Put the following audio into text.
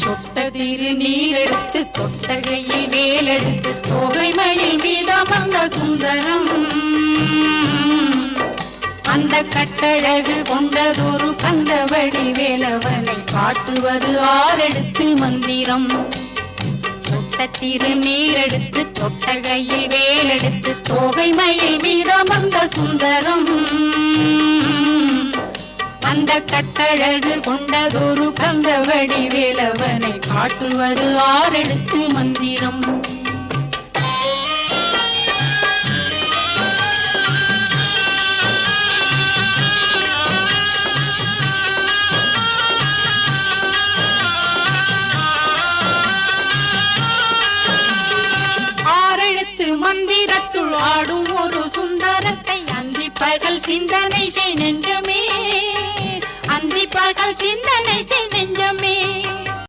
தொட்ட திரு நீரெடுத்து தொட்டகையில் வேலெடுத்து தோகை மயில் மீதமர்ந்த சுந்தரம் அந்த கட்டழகு கொண்டதொரு கந்தவடி வேலவனை காட்டுவது ஆரெடுத்து மந்திரம் தொட்ட திரு நீரெடுத்து தொட்டகையில் வேலெடுத்து தோகை மயில் மீதமர்ந்த சுந்தரம் அந்த கட்டழகு கொண்டதொரு கந்தவடி வேலவனை காட்டுவது ஆரெடுத்து மந்திரம் ஆரெழுத்து மந்திரத்துள் ஆடும் ஒரு சுந்தரத்தை அந்தி பகல் சிந்தனை செய் நெஞ்சமே அந்தி பகல் சிந்தனை செய் நெஞ்சமே